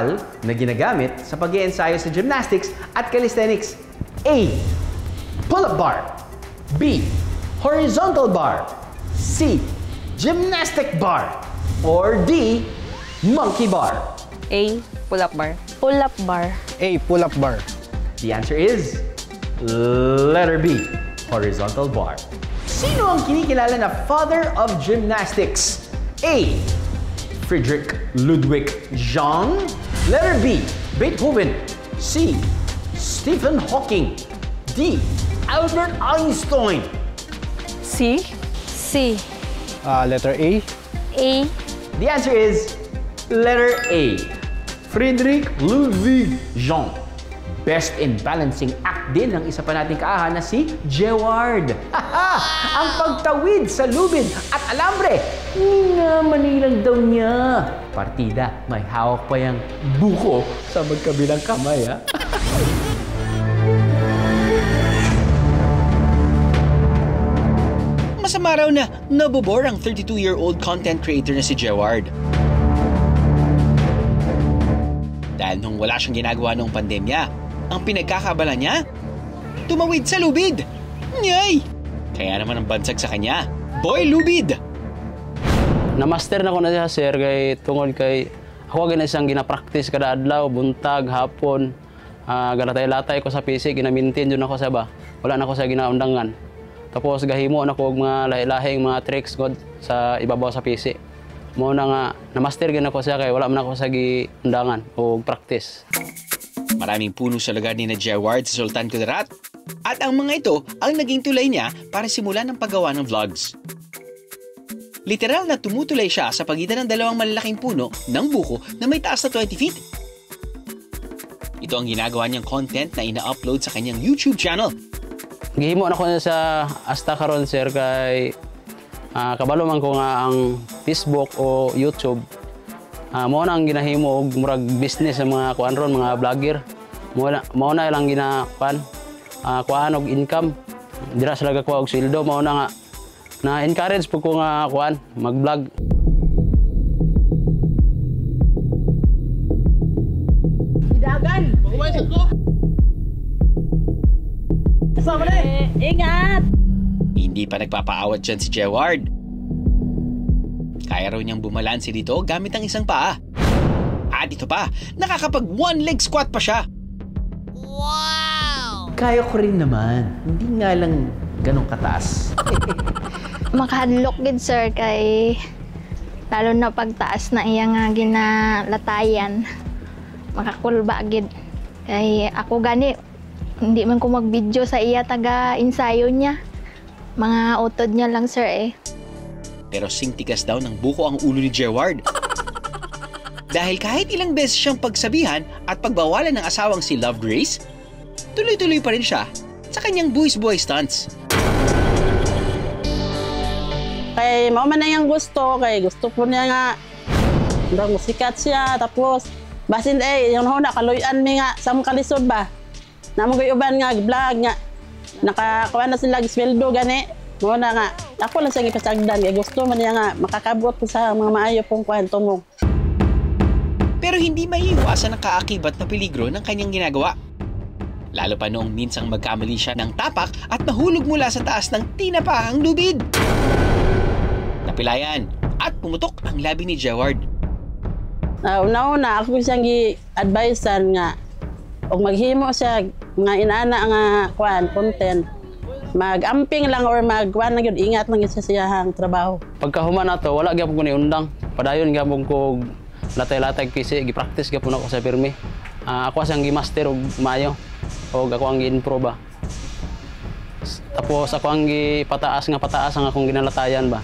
lokal na ginagamit sa pag-iensayo sa gymnastics at calisthenics? A. Pull-up bar. B. Horizontal bar. C. Gymnastic bar. Or D. Monkey bar. A. Pull-up bar. Pull-up bar. A. Pull-up bar. The answer is letter B. Horizontal bar. Sino ang kinikilala na father of gymnastics? A. Friedrich Ludwig Jahn. Letter B. Beethoven. C. Stephen Hawking. D. Albert Einstein. C. C. Letter A. A. The answer is letter A. Friedrich Ludwig Jahn. Best in balancing act din ng isa pa nating kaahan na si Jeward. Ang pagtawid sa lubid at alambre, nga manilang daw niya. Partida, may hawak pa yung buko sa magkabilang kamay, ha? Masama raw na nabobore ang 32-year-old content creator na si Jeward. Dahil nung wala siyang ginagawa noong pandemya, ang pinagkakabala niya, tumawid sa lubid. Nyay! Kaya naman ang bansag sa kanya, Boy Lubid! Na-master na ko na siya, sir, kay tungod kay ako gina siyang gina-practice kada adlaw, buntag, hapon. Galatay-latay ko sa PC, ginamintin yun ako sa ba. Wala na ako sa ginaundangan. Tapos gahimo na ko mga lahi-lahing mga tricks god sa ibabaw sa PC. Mo na nga na-master gina ko siya kay wala man ako sa giundangan o practice. Maraming puno sa lugar ni na Jeward sa Sultan Kudarat. At ang mga ito ang naging tulay niya para simulan ang paggawa ng vlogs. Literal na tumutulay siya sa pagitan ng dalawang malalaking puno ng buko na may taas na 20 feet. Ito ang ginagawa niyang content na ina-upload sa kanyang YouTube channel. Gihimo na ko na sa hasta karon, sir, kay kabalo man ko nga ang Facebook o YouTube. Mao na ang ginahimo og murag business sa mga kuan ron, mga vlogger. Mao na lang ginakuan kuan og income. Dira sila gakuha og sweldo, mao na nga na encourage pud ko nga kuan mag-vlog. Dagan! Mahuwasin ko! Kasama na eh! Ingat! Hindi pa nagpapaawat dyan si Jeward. Kaya raw niyang bumalansi dito gamit ang isang paa. At ito pa, nakakapag one-leg squat pa siya. Wow! Kaya ko rin naman. Hindi nga lang ganong kataas. Makahadlok gid, sir, kay lalo na pagtaas na iya nga ginalatayan. Makakulba gid. Kay ako gani, hindi man ko mag-video sa iya taga-ensayo niya. Mga utod niya lang, sir, eh. Pero singtigas daw ng buko ang ulo ni Jeward. Dahil kahit ilang beses siyang pagsabihan at pagbawalan ng asawang si Love Grace, tuloy-tuloy pa rin siya sa kanyang boys-boy stunts. Kay mao man na yung gusto, kay gusto po niya nga musikat siya, tapos basin yung huna kaluyan mi nga sa kalisod ba. Namo koy uban nga vlog nga nakakuha na sila sweldo gani. Mo na nga ako lang siya gipasagdan kay gusto man niya nga makakabot ko sa mga maayo pong kwento mo. Pero hindi maiiwasan ang kaakibat na peligro ng kanyang ginagawa. Lalo pa noong minsang magkamali siya ng tapak at mahulog mula sa taas ng tinapahang lubid. Napilayan at pumutok ang labi ni Jeward. Una-una ako siyang gi-advisean nga og maghimo siya nga inaana nga content. Mag-amping lang or magwan na gyud ingat lang sa siyahang trabaho. Pagkahuman nato wala gyapon ko ni undang. Padayon gyapon ko latay-latay PC, gi-practice gyapon ako sa pirmi. Ako siyang gi-master og maayo. Og ako ang gi-improve ba. Tapos ako ang gipataas nga pataas ang akong ginalatayan ba.